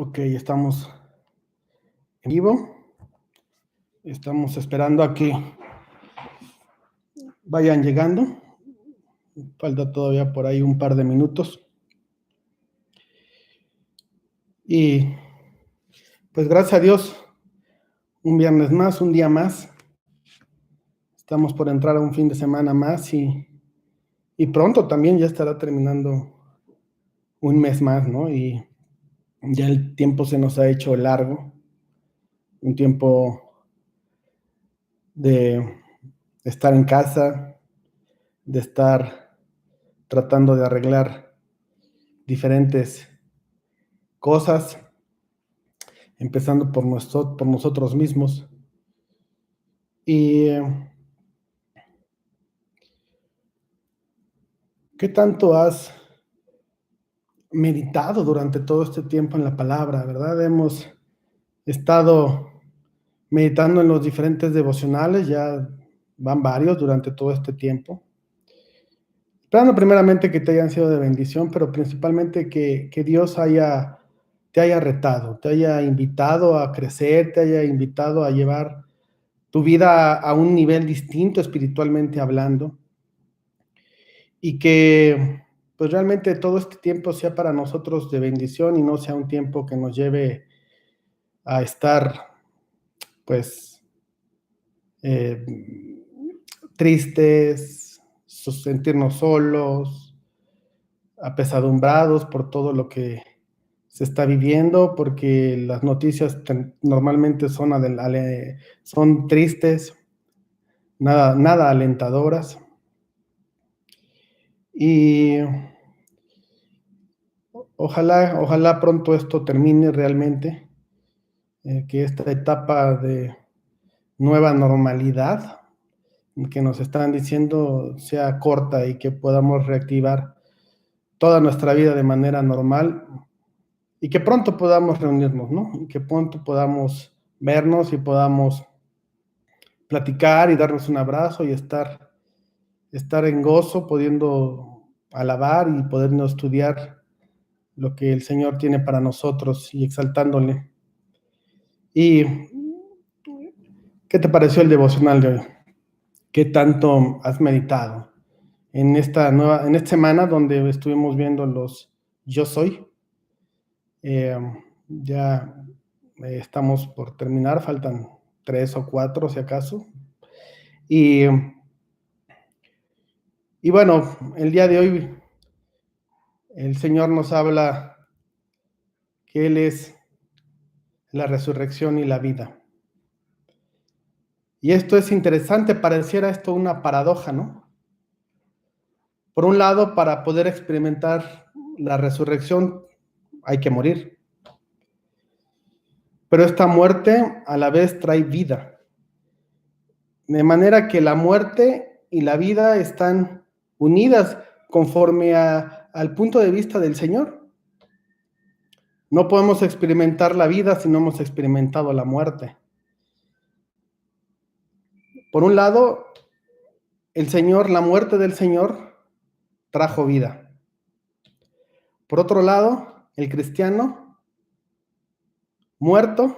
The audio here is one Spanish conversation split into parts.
Ok, estamos en vivo. Estamos esperando a que vayan llegando. Falta todavía por ahí un par de minutos. Y pues gracias a Dios, un viernes más, un día más. Estamos por entrar a un fin de semana más y pronto también ya estará terminando un mes más, ¿no? Y ya el tiempo se nos ha hecho largo. Un tiempo de estar en casa, de estar tratando de arreglar diferentes cosas, empezando por nosotros mismos. ¿Y qué tanto has meditado durante todo este tiempo en la palabra, verdad? Hemos estado meditando en los diferentes devocionales, ya van varios durante todo este tiempo. Esperando primeramente que te hayan sido de bendición, pero principalmente que Dios te haya retado, te haya invitado a crecer, te haya invitado a llevar tu vida a un nivel distinto espiritualmente hablando, y que pues realmente todo este tiempo sea para nosotros de bendición y no sea un tiempo que nos lleve a estar pues eh, tristes, sentirnos solos, apesadumbrados por todo lo que se está viviendo, porque las noticias normalmente son tristes, nada alentadoras. Y ojalá pronto esto termine realmente, que esta etapa de nueva normalidad que nos están diciendo sea corta y que podamos reactivar toda nuestra vida de manera normal y que pronto podamos reunirnos, ¿no? Y que pronto podamos vernos y podamos platicar y darnos un abrazo y estar en gozo, pudiendo alabar y podernos estudiar lo que el Señor tiene para nosotros y exaltándole. ¿Y qué te pareció el devocional de hoy? ¿Qué tanto has meditado en esta semana donde estuvimos viendo los Yo Soy? Ya estamos por terminar, faltan 3 o 4 si acaso. Y, y bueno, el día de hoy el Señor nos habla que Él es la resurrección y la vida. Y esto es interesante, pareciera esto una paradoja, ¿no? Por un lado, para poder experimentar la resurrección hay que morir, pero esta muerte a la vez trae vida, de manera que la muerte y la vida están unidas conforme al punto de vista del Señor. No podemos experimentar la vida si no hemos experimentado la muerte. Por un lado, la muerte del Señor trajo vida. Por otro lado, el cristiano muerto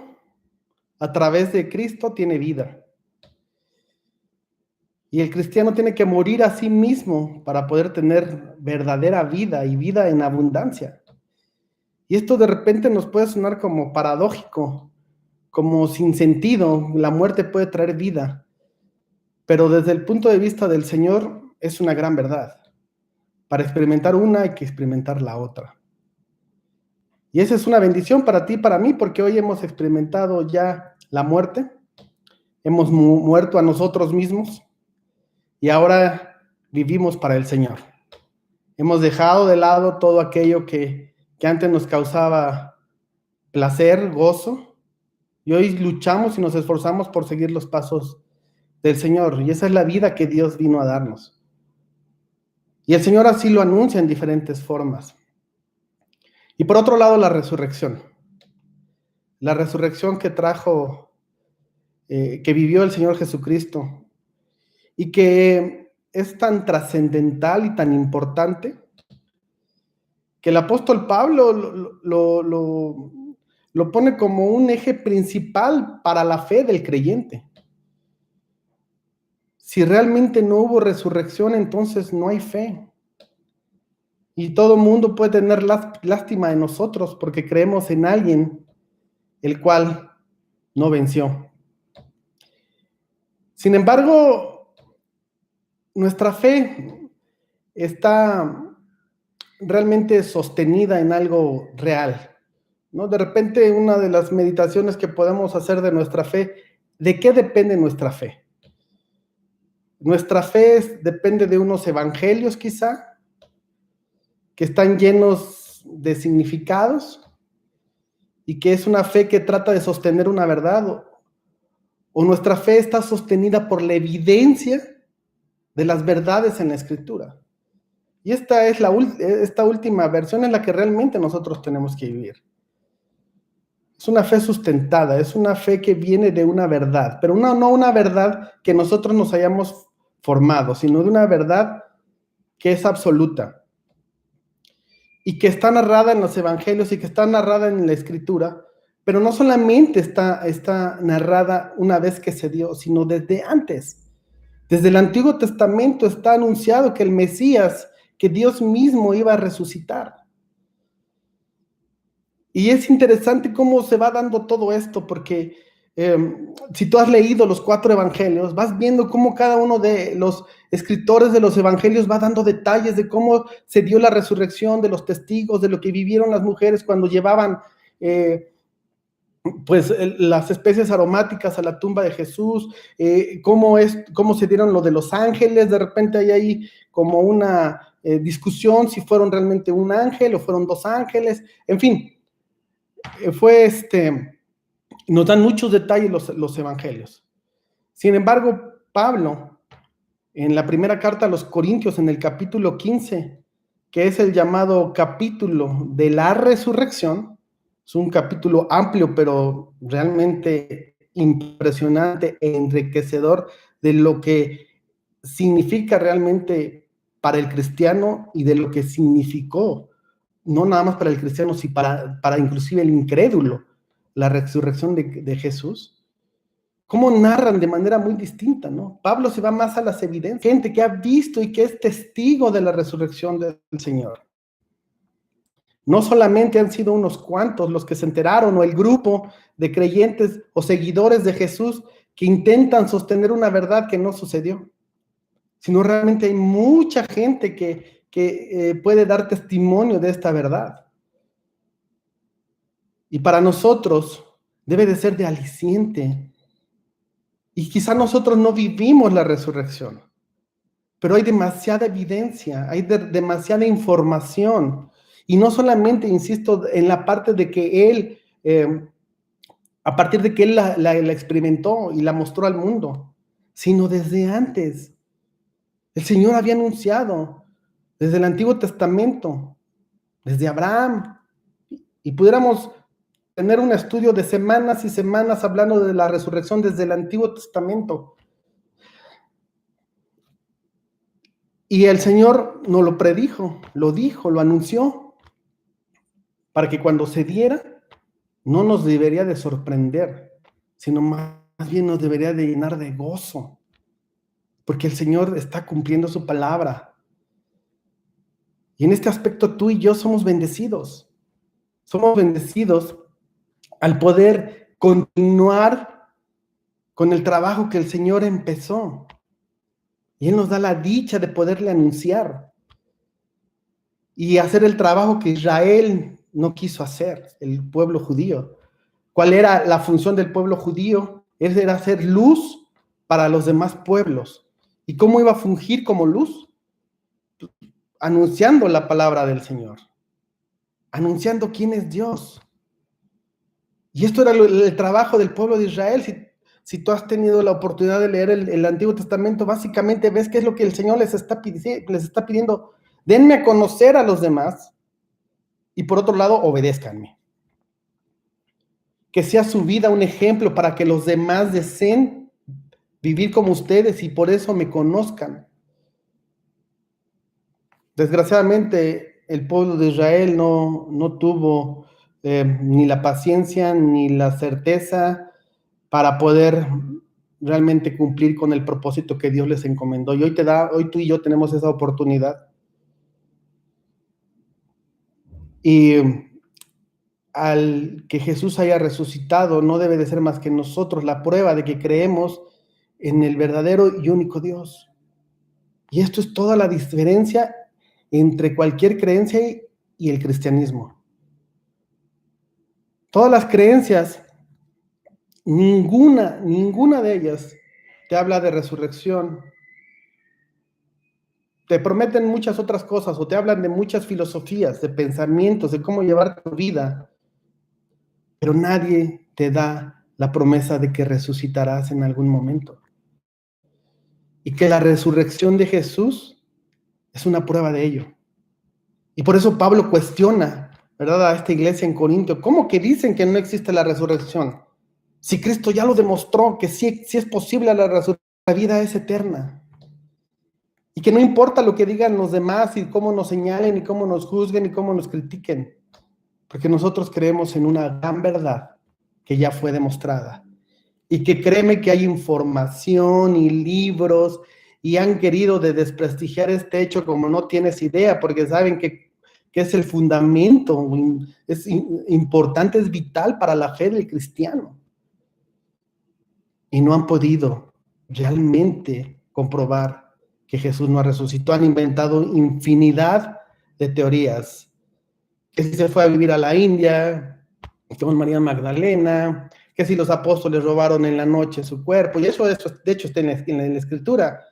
a través de Cristo tiene vida. Y el cristiano tiene que morir a sí mismo para poder tener verdadera vida y vida en abundancia. Y esto de repente nos puede sonar como paradójico, como sin sentido. La muerte puede traer vida, pero desde el punto de vista del Señor es una gran verdad. Para experimentar una hay que experimentar la otra. Y esa es una bendición para ti y para mí, porque hoy hemos experimentado ya la muerte, hemos muerto a nosotros mismos y ahora vivimos para el Señor. Hemos dejado de lado todo aquello que antes nos causaba placer, gozo, y hoy luchamos y nos esforzamos por seguir los pasos del Señor, y esa es la vida que Dios vino a darnos. Y el Señor así lo anuncia en diferentes formas. Y por otro lado, la resurrección que trajo, que vivió el Señor Jesucristo, y que es tan trascendental y tan importante que el apóstol Pablo lo pone como un eje principal para la fe del creyente. Si realmente no hubo resurrección, entonces no hay fe. Y todo mundo puede tener lástima de nosotros porque creemos en alguien el cual no venció. Sin embargo, nuestra fe está realmente sostenida en algo real, ¿no? De repente, una de las meditaciones que podemos hacer de nuestra fe, ¿de qué depende nuestra fe? Nuestra fe depende de unos evangelios quizá, que están llenos de significados y que es una fe que trata de sostener una verdad, o nuestra fe está sostenida por la evidencia de las verdades en la Escritura. Y esta última versión es la que realmente nosotros tenemos que vivir. Es una fe sustentada, es una fe que viene de una verdad, pero no una verdad que nosotros nos hayamos formado, sino de una verdad que es absoluta y que está narrada en los evangelios y que está narrada en la Escritura, pero no solamente está narrada una vez que se dio, sino desde antes. Desde el Antiguo Testamento está anunciado que el Mesías, que Dios mismo iba a resucitar. Y es interesante cómo se va dando todo esto, porque si tú has leído los 4 evangelios, vas viendo cómo cada uno de los escritores de los evangelios va dando detalles de cómo se dio la resurrección, de los testigos, de lo que vivieron las mujeres cuando llevaban pues las especies aromáticas a la tumba de Jesús, cómo se dieron lo de los ángeles. De repente hay ahí como una discusión si fueron realmente un ángel o fueron 2 ángeles, en fin. Nos dan muchos detalles los evangelios. Sin embargo, Pablo, en la primera carta a los Corintios, en el capítulo 15, que es el llamado capítulo de la resurrección, es un capítulo amplio, pero realmente impresionante e enriquecedor de lo que significa realmente para el cristiano y de lo que significó no nada más para el cristiano, sino para inclusive el incrédulo, la resurrección de Jesús. Cómo narran de manera muy distinta, ¿no? Pablo se va más a las evidencias, gente que ha visto y que es testigo de la resurrección del Señor. No solamente han sido unos cuantos los que se enteraron, o el grupo de creyentes o seguidores de Jesús que intentan sostener una verdad que no sucedió, sino realmente hay mucha gente que puede dar testimonio de esta verdad. Y para nosotros debe de ser de aliciente. Y quizá nosotros no vivimos la resurrección, pero hay demasiada evidencia, hay demasiada información. Y no solamente, insisto, en la parte de que él, a partir de que él la experimentó y la mostró al mundo, sino desde antes. El Señor había anunciado desde el Antiguo Testamento, desde Abraham, y pudiéramos tener un estudio de semanas y semanas hablando de la resurrección desde el Antiguo Testamento. Y el Señor nos lo predijo, lo dijo, lo anunció, para que cuando se diera, no nos debería de sorprender, sino más bien nos debería de llenar de gozo, porque el Señor está cumpliendo su palabra. Y en este aspecto tú y yo somos bendecidos al poder continuar con el trabajo que el Señor empezó. Y Él nos da la dicha de poderle anunciar y hacer el trabajo que Israel no quiso hacer, el pueblo judío. ¿Cuál era la función del pueblo judío? Era ser luz para los demás pueblos. ¿Y cómo iba a fungir como luz? Anunciando la palabra del Señor, anunciando quién es Dios. Y esto era el trabajo del pueblo de Israel. Si tú has tenido la oportunidad de leer el Antiguo Testamento, básicamente ves qué es lo que el Señor les está pidiendo. Denme a conocer a los demás y por otro lado, obedézcanme. Que sea su vida un ejemplo para que los demás deseen vivir como ustedes y por eso me conozcan. Desgraciadamente, el pueblo de Israel no tuvo ni la paciencia, ni la certeza para poder realmente cumplir con el propósito que Dios les encomendó. Y hoy tú y yo tenemos esa oportunidad. Y al que Jesús haya resucitado, no debe de ser más que nosotros la prueba de que creemos en el verdadero y único Dios. Y esto es toda la diferencia entre cualquier creencia y el cristianismo. Todas las creencias, ninguna de ellas te habla de resurrección. Te prometen muchas otras cosas o te hablan de muchas filosofías, de pensamientos, de cómo llevar tu vida, pero nadie te da la promesa de que resucitarás en algún momento. Y que la resurrección de Jesús es una prueba de ello. Y por eso Pablo cuestiona, ¿verdad?, a esta iglesia en Corinto. ¿Cómo que dicen que no existe la resurrección? Si Cristo ya lo demostró, que sí es posible la resurrección, la vida es eterna. Y que no importa lo que digan los demás y cómo nos señalen y cómo nos juzguen y cómo nos critiquen, porque nosotros creemos en una gran verdad que ya fue demostrada. Y que créeme que hay información y libros y han querido de desprestigiar este hecho como no tienes idea, porque saben que es el fundamento, es importante, es vital para la fe del cristiano. Y no han podido realmente comprobar que Jesús no resucitó. Han inventado infinidad de teorías. Que si se fue a vivir a la India, con María Magdalena, que si los apóstoles robaron en la noche su cuerpo, y eso de hecho está en la escritura,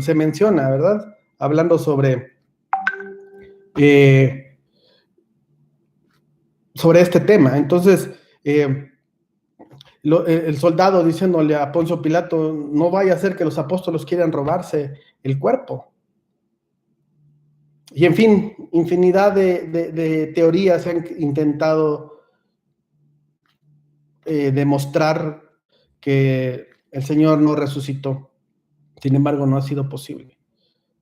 se menciona, ¿verdad? Hablando sobre este tema. Entonces, el soldado diciéndole a Poncio Pilato, no vaya a ser que los apóstoles quieran robarse el cuerpo. Y en fin, infinidad de teorías han intentado demostrar que el Señor no resucitó. Sin embargo, no ha sido posible.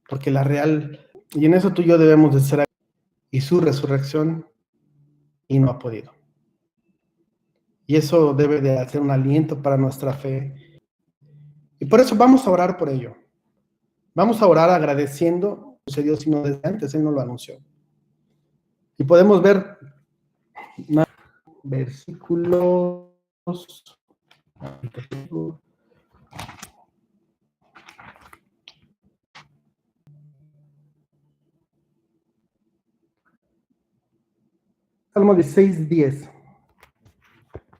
Porque la real, y en eso tú y yo debemos de ser, y su resurrección, y no ha podido. Y eso debe de hacer un aliento para nuestra fe. Y por eso vamos a orar por ello. Vamos a orar agradeciendo, sucedió sino desde antes, Él no lo anunció. Y podemos ver versículos. Salmo 16:10.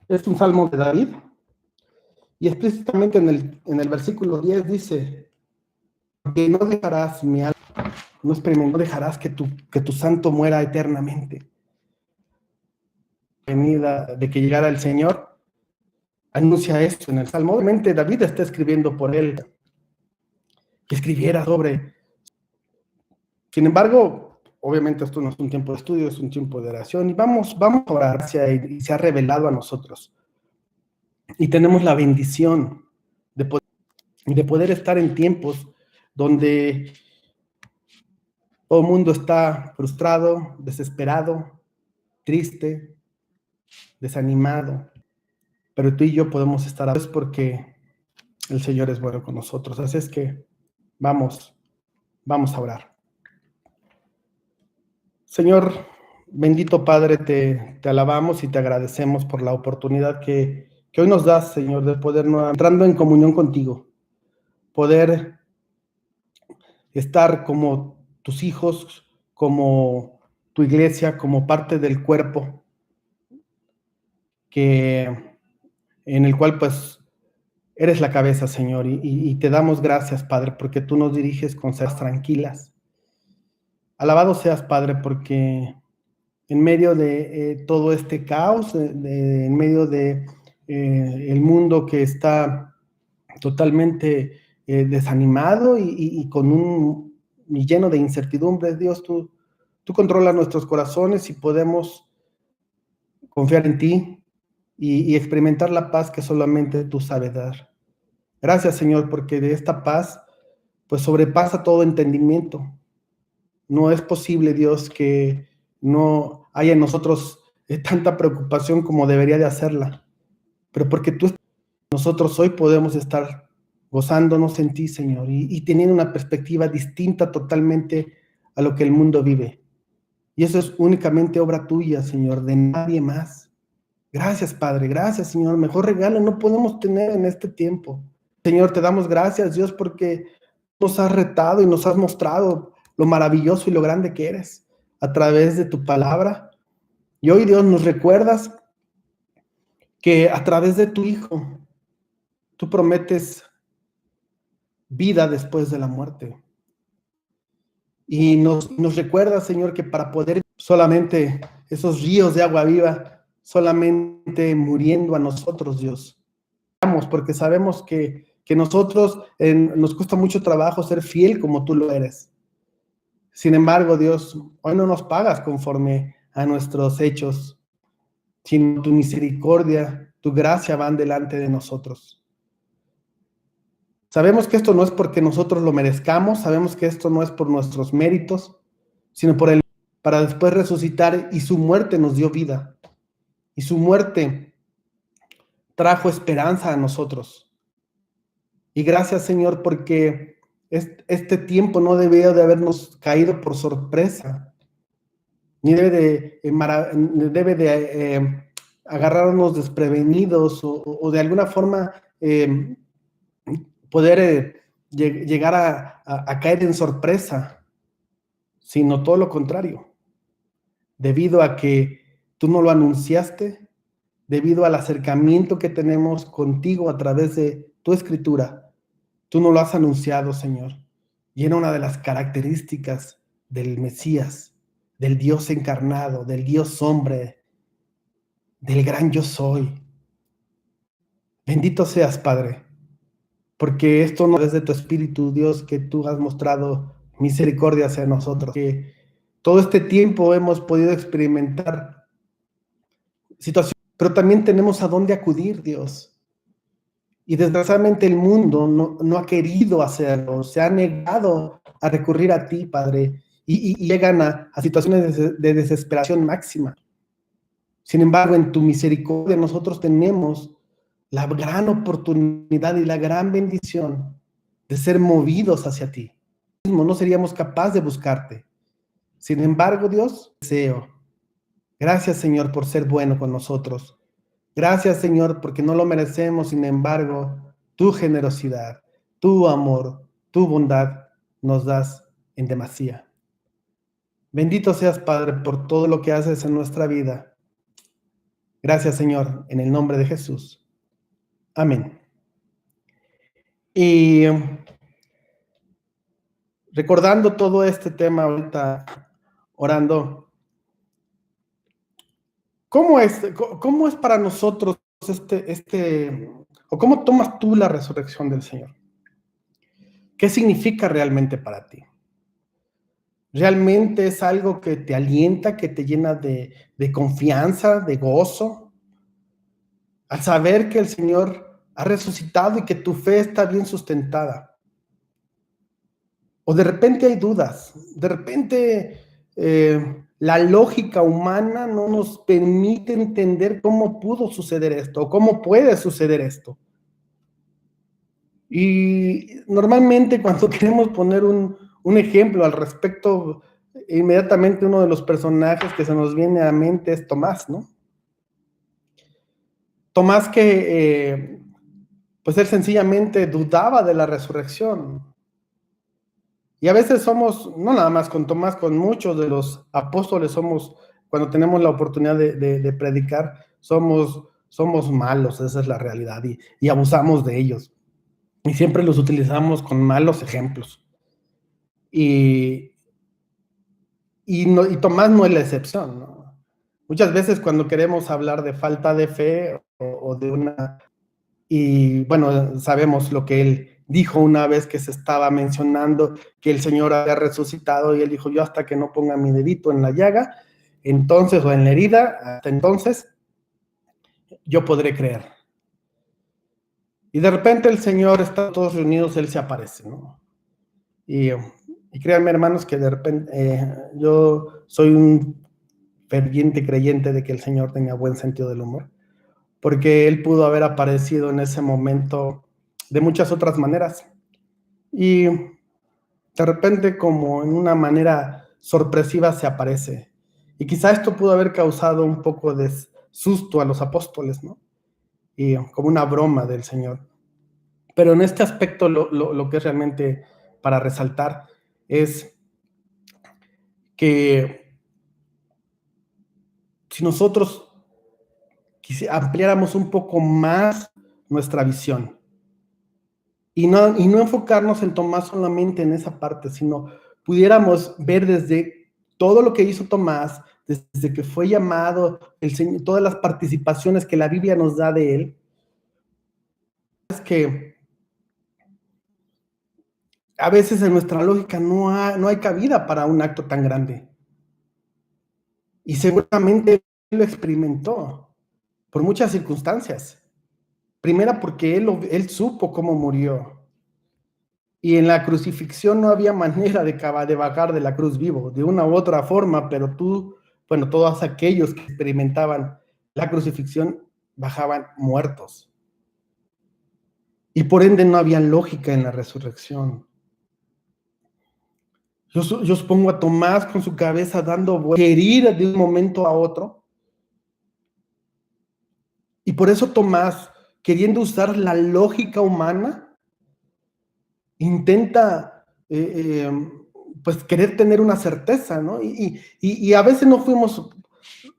Es un salmo de David. Y explícitamente en el versículo 10 dice: que no dejarás mi alma, no dejarás que tu santo muera eternamente. Venida de que llegara el Señor, anuncia esto en el Salmo. Obviamente David está escribiendo por él, que escribiera sobre. Sin embargo, obviamente esto no es un tiempo de estudio, es un tiempo de oración, y vamos a orar, y se ha revelado a nosotros. Y tenemos la bendición de poder estar en tiempos donde todo el mundo está frustrado, desesperado, triste, desanimado, pero tú y yo podemos estar a porque el Señor es bueno con nosotros. Así es que vamos a orar. Señor, bendito Padre, te alabamos y te agradecemos por la oportunidad que hoy nos das, Señor, de poder, entrando en comunión contigo, poder estar como tus hijos, como tu iglesia, como parte del cuerpo, en el cual pues eres la cabeza, Señor, y te damos gracias, Padre, porque tú nos diriges con sedas tranquilas. Alabado seas, Padre, porque en medio de todo este caos, en medio de el mundo que está totalmente desanimado y lleno de incertidumbres, Dios, tú controlas nuestros corazones y podemos confiar en ti y experimentar la paz que solamente tú sabes dar. Gracias, Señor, porque de esta paz pues sobrepasa todo entendimiento. No es posible, Dios, que no haya en nosotros tanta preocupación como debería de hacerla, pero porque nosotros hoy podemos estar gozándonos en ti, Señor, y teniendo una perspectiva distinta totalmente a lo que el mundo vive. Y eso es únicamente obra tuya, Señor, de nadie más. Gracias, Padre, gracias, Señor. Mejor regalo no podemos tener en este tiempo. Señor, te damos gracias, Dios, porque nos has retado y nos has mostrado lo maravilloso y lo grande que eres a través de tu palabra. Y hoy, Dios, nos recuerdas que a través de tu Hijo, tú prometes vida después de la muerte. Y nos recuerdas, Señor, que para poder solamente esos ríos de agua viva, solamente muriendo a nosotros, Dios. Porque sabemos que nosotros nos cuesta mucho trabajo ser fiel como tú lo eres. Sin embargo, Dios, hoy no nos pagas conforme a nuestros hechos, sino tu misericordia, tu gracia van delante de nosotros. Sabemos que esto no es porque nosotros lo merezcamos, sabemos que esto no es por nuestros méritos, sino para después resucitar, y su muerte nos dio vida, y su muerte trajo esperanza a nosotros. Y gracias, Señor, porque este tiempo no debió de habernos caído por sorpresa, ni debe de agarrarnos desprevenidos o de alguna forma poder llegar a caer en sorpresa, sino todo lo contrario, debido a que tú no lo anunciaste, debido al acercamiento que tenemos contigo a través de tu escritura. Tú no lo has anunciado, Señor, y era una de las características del Mesías, del Dios encarnado, del Dios hombre, del gran yo soy. Bendito seas, Padre, porque esto no es de tu Espíritu, Dios, que tú has mostrado misericordia hacia nosotros, que todo este tiempo hemos podido experimentar situaciones, pero también tenemos a dónde acudir, Dios. Y desgraciadamente el mundo no ha querido hacerlo, se ha negado a recurrir a ti, Padre, y llegan a situaciones de desesperación máxima. Sin embargo, en tu misericordia nosotros tenemos la gran oportunidad y la gran bendición de ser movidos hacia ti. No seríamos capaces de buscarte. Sin embargo, Dios, deseo. Gracias, Señor, por ser bueno con nosotros. Gracias, Señor, porque no lo merecemos. Sin embargo, tu generosidad, tu amor, tu bondad nos das en demasía. Bendito seas, Padre, por todo lo que haces en nuestra vida. Gracias, Señor, en el nombre de Jesús. Amén. Y recordando todo este tema ahorita, orando, ¿cómo es para nosotros o cómo tomas tú la resurrección del Señor? ¿Qué significa realmente para ti? ¿Realmente es algo que te alienta, que te llena de confianza, de gozo, al saber que el Señor ha resucitado y que tu fe está bien sustentada? O de repente hay dudas, de repente la lógica humana no nos permite entender cómo pudo suceder esto, o cómo puede suceder esto. Y normalmente cuando queremos poner un ejemplo al respecto, inmediatamente uno de los personajes que se nos viene a la mente es Tomás, ¿no? Tomás que, pues él sencillamente dudaba de la resurrección. Y a veces somos, no nada más con Tomás, con muchos de los apóstoles somos, cuando tenemos la oportunidad de predicar, somos malos, esa es la realidad, y abusamos de ellos. Y siempre los utilizamos con malos ejemplos. Y Tomás no es la excepción, ¿no? Muchas veces cuando queremos hablar de falta de fe o de una... Y bueno, sabemos lo que él dijo una vez que se estaba mencionando que el Señor había resucitado, y él dijo: yo hasta que no ponga mi dedito en la llaga, entonces, o en la herida, hasta entonces, yo podré creer. Y de repente el Señor está todos reunidos, él se aparece, ¿no? Y créanme, hermanos, que de repente yo soy un ferviente creyente de que el Señor tenía buen sentido del humor, porque Él pudo haber aparecido en ese momento de muchas otras maneras. Y de repente, como en una manera sorpresiva, se aparece. Y quizá esto pudo haber causado un poco de susto a los apóstoles, ¿no? Y como una broma del Señor. Pero en este aspecto lo que es realmente para resaltar es que si nosotros ampliáramos un poco más nuestra visión y no enfocarnos en Tomás solamente en esa parte, sino pudiéramos ver desde todo lo que hizo Tomás, desde que fue llamado el Señor, todas las participaciones que la Biblia nos da de él, es que a veces en nuestra lógica no hay cabida para un acto tan grande. Y seguramente él lo experimentó por muchas circunstancias. Primera, porque él supo cómo murió. Y en la crucifixión no había manera de bajar de la cruz vivo, de una u otra forma, pero todos aquellos que experimentaban la crucifixión bajaban muertos. Y por ende no había lógica en la resurrección. Yo supongo a Tomás con su cabeza dando vueltas, querer de un momento a otro. Y por eso Tomás, queriendo usar la lógica humana, intenta pues querer tener una certeza, ¿no? Y a veces no fuimos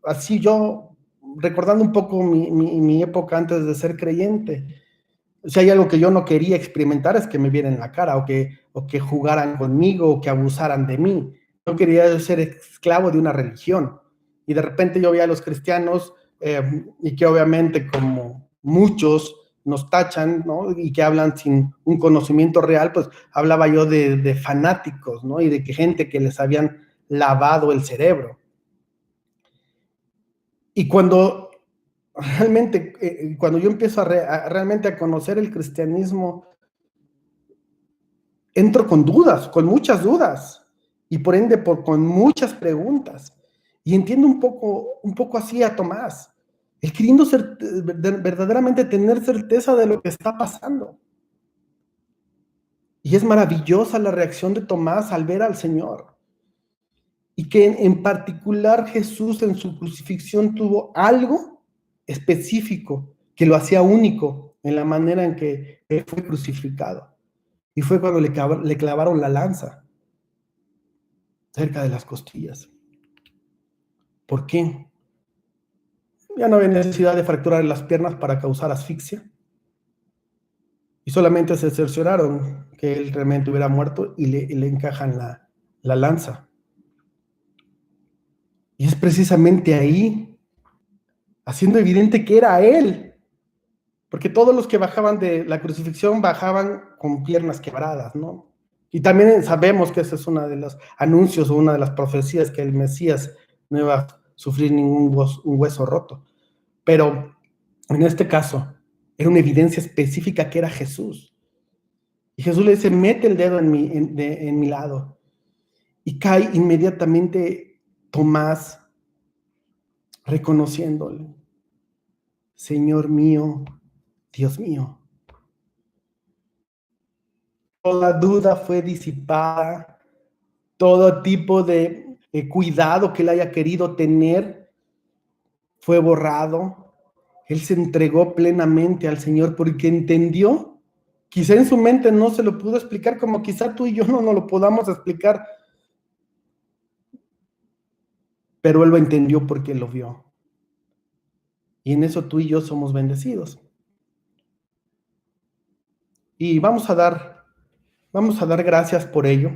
así. Yo, recordando un poco mi época antes de ser creyente, si hay algo que yo no quería experimentar es que me vieran en la cara o que jugaran conmigo o que abusaran de mí. Yo quería ser esclavo de una religión. Y de repente yo veía a los cristianos y que obviamente como muchos nos tachan, ¿no? Y que hablan sin un conocimiento real, pues hablaba yo de fanáticos, ¿no? Y de que gente que les habían lavado el cerebro. Y cuando realmente, cuando yo empiezo realmente a conocer el cristianismo, entro con dudas, con muchas dudas, y por ende con muchas preguntas. Y entiendo un poco así a Tomás, el queriendo verdaderamente tener certeza de lo que está pasando. Y es maravillosa la reacción de Tomás al ver al Señor. Y que en particular Jesús en su crucifixión tuvo algo específico que lo hacía único en la manera en que él fue crucificado. Y fue cuando le clavaron la lanza cerca de las costillas. ¿Por qué? Ya no había necesidad de fracturar las piernas para causar asfixia. Y solamente se cercioraron que él realmente hubiera muerto y le encajan la lanza. Y es precisamente ahí, haciendo evidente que era él. Porque todos los que bajaban de la crucifixión bajaban con piernas quebradas, ¿no? Y también sabemos que ese es uno de los anuncios o una de las profecías, que el Mesías no iba a sufrir ningún un hueso roto. Pero en este caso, era una evidencia específica que era Jesús. Y Jesús le dice, mete el dedo en mi lado. Y cae inmediatamente Tomás, reconociéndole, Señor mío, Dios mío. Toda duda fue disipada, todo tipo de cuidado que él haya querido tener fue borrado. Él se entregó plenamente al Señor porque entendió, quizá en su mente no se lo pudo explicar, como quizá tú y yo no nos lo podamos explicar, pero él lo entendió porque lo vio. Y en eso tú y yo somos bendecidos. Y vamos a dar gracias por ello,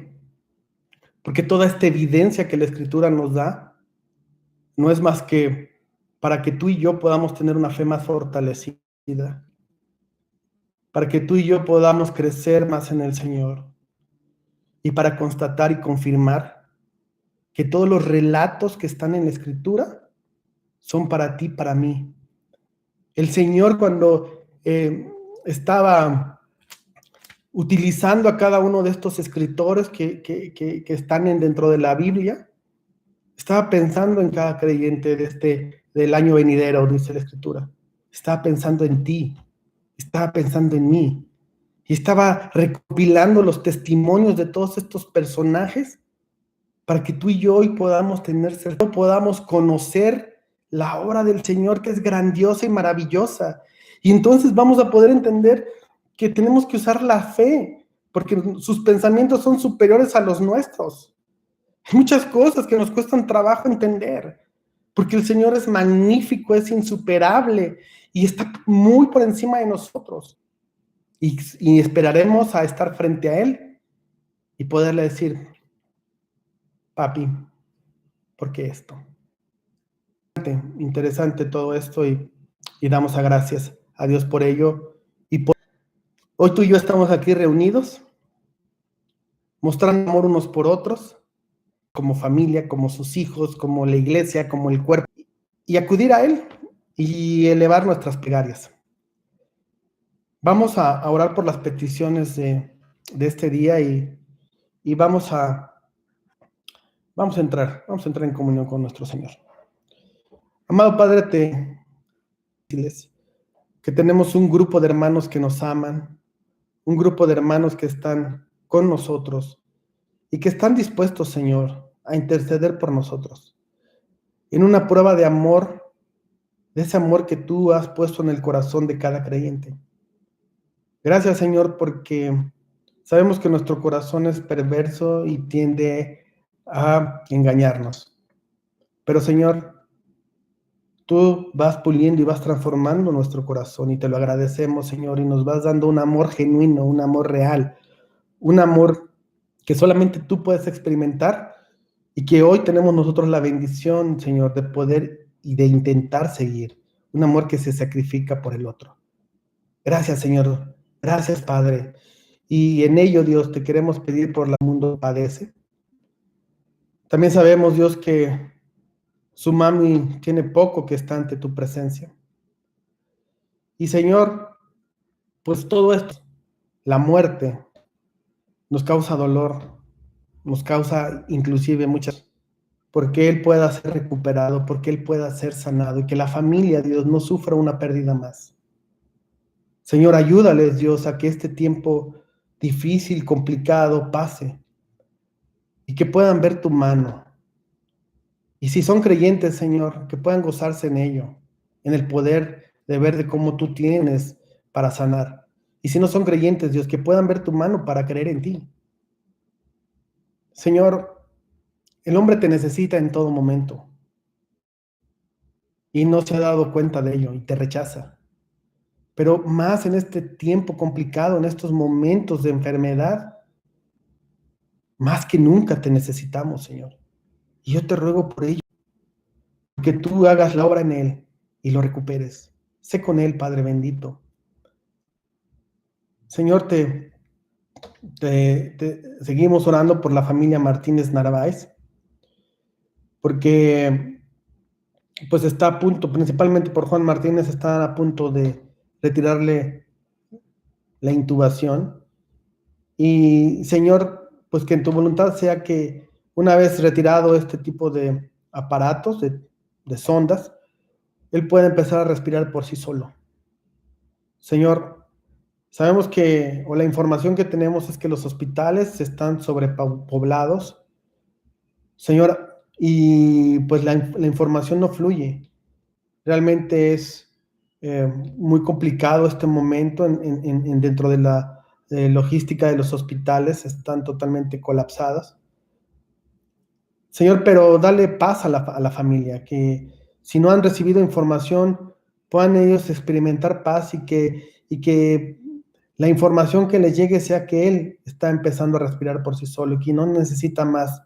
porque toda esta evidencia que la Escritura nos da no es más que para que tú y yo podamos tener una fe más fortalecida, para que tú y yo podamos crecer más en el Señor, y para constatar y confirmar que todos los relatos que están en la Escritura son para ti, para mí. El Señor, cuando estaba utilizando a cada uno de estos escritores que están dentro de la Biblia, Estaba pensando en cada creyente del año venidero, dice la Escritura. Estaba pensando en ti, estaba pensando en mí. Y estaba recopilando los testimonios de todos estos personajes para que tú y yo hoy podamos tener certeza, podamos conocer la obra del Señor, que es grandiosa y maravillosa. Y entonces vamos a poder entender que tenemos que usar la fe, porque sus pensamientos son superiores a los nuestros. Hay muchas cosas que nos cuestan trabajo entender, porque el Señor es magnífico, es insuperable y está muy por encima de nosotros. Y esperaremos a estar frente a Él y poderle decir, papi, ¿por qué esto? Interesante todo esto y damos a gracias a Dios por ello. Hoy tú y yo estamos aquí reunidos, mostrando amor unos por otros, como familia, como sus hijos, como la iglesia, como el cuerpo, y acudir a Él y elevar nuestras plegarias. Vamos a orar por las peticiones de este día y vamos a entrar en comunión con nuestro Señor. Amado Padre, te diles que tenemos un grupo de hermanos que nos aman, un grupo de hermanos que están con nosotros y que están dispuestos, Señor, a interceder por nosotros en una prueba de amor, de ese amor que tú has puesto en el corazón de cada creyente. Gracias, Señor, porque sabemos que nuestro corazón es perverso y tiende a engañarnos. Pero, Señor, tú vas puliendo y vas transformando nuestro corazón y te lo agradecemos, Señor, y nos vas dando un amor genuino, un amor real, un amor que solamente tú puedes experimentar y que hoy tenemos nosotros la bendición, Señor, de poder y de intentar seguir. Un amor que se sacrifica por el otro. Gracias, Señor. Gracias, Padre. Y en ello, Dios, te queremos pedir por la mundo padece. También sabemos, Dios, que su mami tiene poco que está ante tu presencia. Y, Señor, pues todo esto, la muerte, nos causa dolor, nos causa inclusive muchas, porque Él pueda ser recuperado, porque Él pueda ser sanado y que la familia, Dios, no sufra una pérdida más. Señor, ayúdales, Dios, a que este tiempo difícil, complicado, pase y que puedan ver tu mano. Y si son creyentes, Señor, que puedan gozarse en ello, en el poder de ver de cómo tú tienes para sanar. Y si no son creyentes, Dios, que puedan ver tu mano para creer en ti. Señor, el hombre te necesita en todo momento y no se ha dado cuenta de ello y te rechaza. Pero más en este tiempo complicado, en estos momentos de enfermedad, más que nunca te necesitamos, Señor. Y yo te ruego por ello, que tú hagas la obra en él y lo recuperes. Sé con él, Padre bendito. Señor, seguimos orando por la familia Martínez Narváez, porque pues está a punto, principalmente por Juan Martínez, está a punto de retirarle la intubación. Y Señor, pues que en tu voluntad sea que una vez retirado este tipo de aparatos, de sondas, él pueda empezar a respirar por sí solo. Señor, sabemos que, o la información que tenemos es que los hospitales están sobrepoblados, Señor, y pues la información no fluye. Realmente es muy complicado este momento dentro de la logística de los hospitales, están totalmente colapsadas. Señor, pero dale paz a la familia, que si no han recibido información, puedan ellos experimentar paz y que la información que les llegue sea que Él está empezando a respirar por sí solo y que no necesita más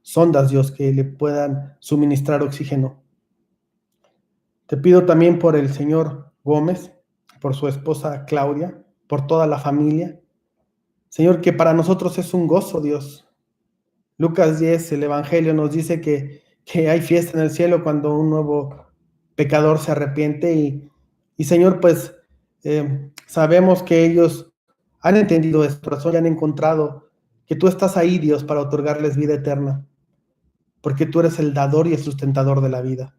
sondas, Dios, que le puedan suministrar oxígeno. Te pido también por el señor Gómez, por su esposa Claudia, por toda la familia. Señor, que para nosotros es un gozo, Dios. Lucas 10, el Evangelio nos dice que hay fiesta en el cielo cuando un nuevo pecador se arrepiente y Señor, pues sabemos que ellos han entendido esto, y han encontrado que tú estás ahí, Dios, para otorgarles vida eterna. porque tú eres el dador y el sustentador de la vida.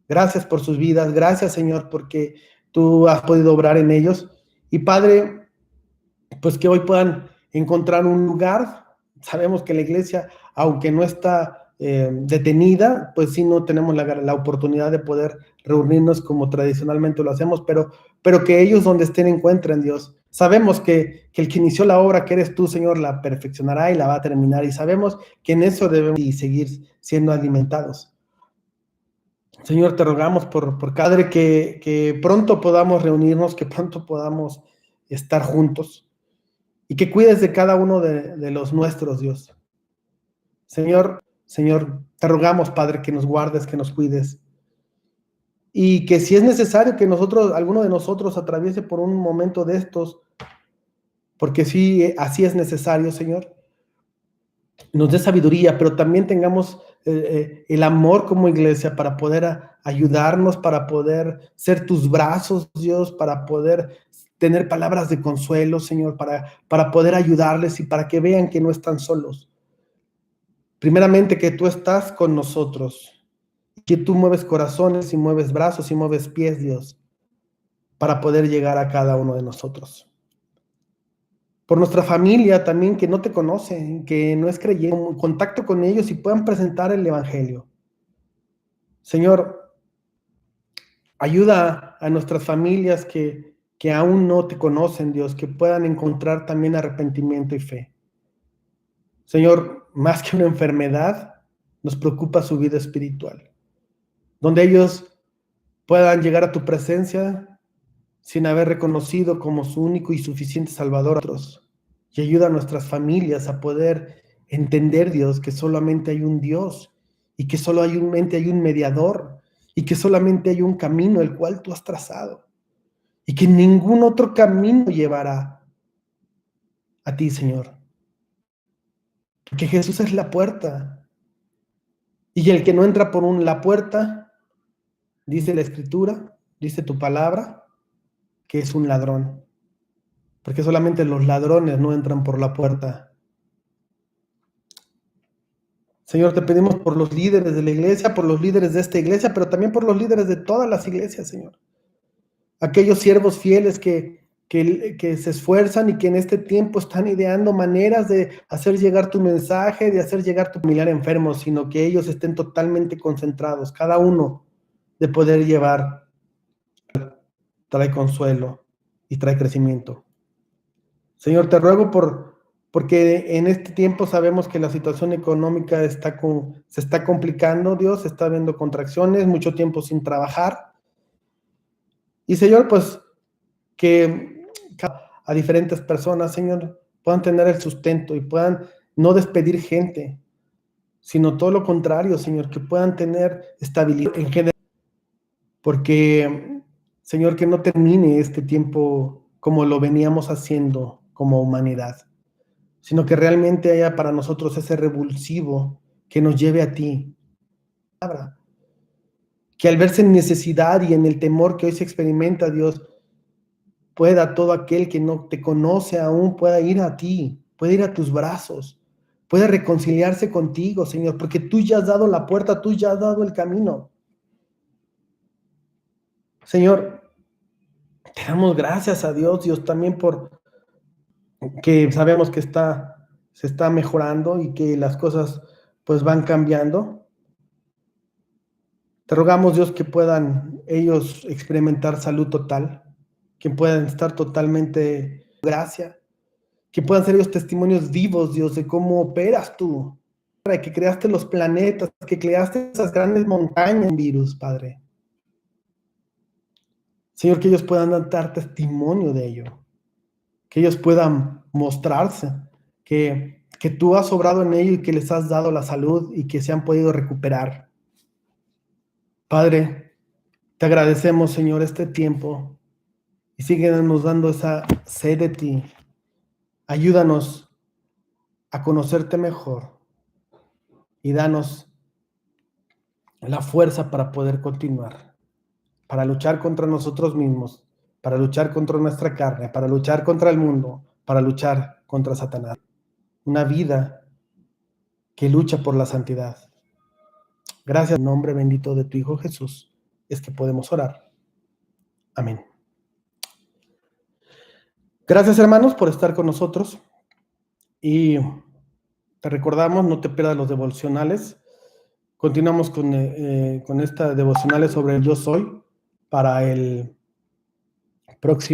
Gracias por sus vidas, gracias, Señor, porque tú has podido obrar en ellos. Y Padre, pues que hoy puedan encontrar un lugar. Sabemos que la iglesia, aunque no está detenida, pues sí no tenemos la oportunidad de poder reunirnos como tradicionalmente lo hacemos, pero que ellos donde estén encuentren, Dios. Sabemos que el que inició la obra, que eres tú, Señor, la perfeccionará y la va a terminar, y sabemos que en eso debemos seguir siendo alimentados. Señor, te rogamos por Padre que pronto podamos reunirnos, que pronto podamos estar juntos, y que cuides de cada uno de los nuestros, Dios. Señor, te rogamos, Padre, que nos guardes, que nos cuides, y que si es necesario que alguno de nosotros atraviese por un momento de estos, porque sí, así es necesario, Señor, nos dé sabiduría, pero también tengamos el amor como iglesia para poder ayudarnos, para poder ser tus brazos, Dios, para poder tener palabras de consuelo, Señor, para poder ayudarles y para que vean que no están solos. Primeramente, que tú estás con nosotros, que tú mueves corazones y mueves brazos y mueves pies, Dios, para poder llegar a cada uno de nosotros. Por nuestra familia también, que no te conoce, que no es creyente, en contacto con ellos y puedan presentar el evangelio. Señor, ayuda a nuestras familias que aún no te conocen, Dios, que puedan encontrar también arrepentimiento y fe. Señor, más que una enfermedad, nos preocupa su vida espiritual, donde ellos puedan llegar a tu presencia sin haber reconocido como su único y suficiente Salvador a otros. Y ayuda a nuestras familias a poder entender, Dios, que solamente hay un Dios y que solamente hay un mediador y que solamente hay un camino el cual tú has trazado y que ningún otro camino llevará a ti, Señor. Porque Jesús es la puerta, y el que no entra por la puerta, dice la Escritura, dice tu palabra, que es un ladrón. Porque solamente los ladrones no entran por la puerta. Señor, te pedimos por los líderes de la iglesia, por los líderes de esta iglesia, pero también por los líderes de todas las iglesias, Señor. Aquellos siervos fieles que se esfuerzan y que en este tiempo están ideando maneras de hacer llegar tu mensaje, de hacer llegar tu familiar enfermo, sino que ellos estén totalmente concentrados, cada uno de poder llevar, trae consuelo y trae crecimiento. Señor, te ruego porque en este tiempo sabemos que la situación económica se está complicando, Dios, se está viendo contracciones, mucho tiempo sin trabajar. Y Señor, pues que a diferentes personas, Señor, puedan tener el sustento y puedan no despedir gente, sino todo lo contrario, Señor, que puedan tener estabilidad en general. Porque, Señor, que no termine este tiempo como lo veníamos haciendo como humanidad, sino que realmente haya para nosotros ese revulsivo que nos lleve a ti. Que al verse en necesidad y en el temor que hoy se experimenta, Dios, pueda todo aquel que no te conoce aún, pueda ir a ti, pueda ir a tus brazos, pueda reconciliarse contigo, Señor, porque tú ya has dado la puerta, tú ya has dado el camino. Señor, te damos gracias a Dios, también por que sabemos que se está mejorando y que las cosas pues van cambiando. Te rogamos, Dios, que puedan ellos experimentar salud total, que puedan estar totalmente gracia, que puedan ser ellos testimonios vivos, Dios, de cómo operas tú, que creaste los planetas, que creaste esas grandes montañas en virus, Padre. Señor, que ellos puedan dar testimonio de ello, que ellos puedan mostrarse, que tú has obrado en ellos y que les has dado la salud y que se han podido recuperar. Padre, te agradecemos, Señor, este tiempo y síguenos dando esa sed de ti. Ayúdanos a conocerte mejor y danos la fuerza para poder continuar, para luchar contra nosotros mismos, para luchar contra nuestra carne, para luchar contra el mundo, para luchar contra Satanás. Una vida que lucha por la santidad. Gracias, en el nombre bendito de tu Hijo Jesús, es que podemos orar. Amén. Gracias, hermanos, por estar con nosotros. Y te recordamos, no te pierdas los devocionales. Continuamos con esta devocionales sobre el Yo Soy para el próximo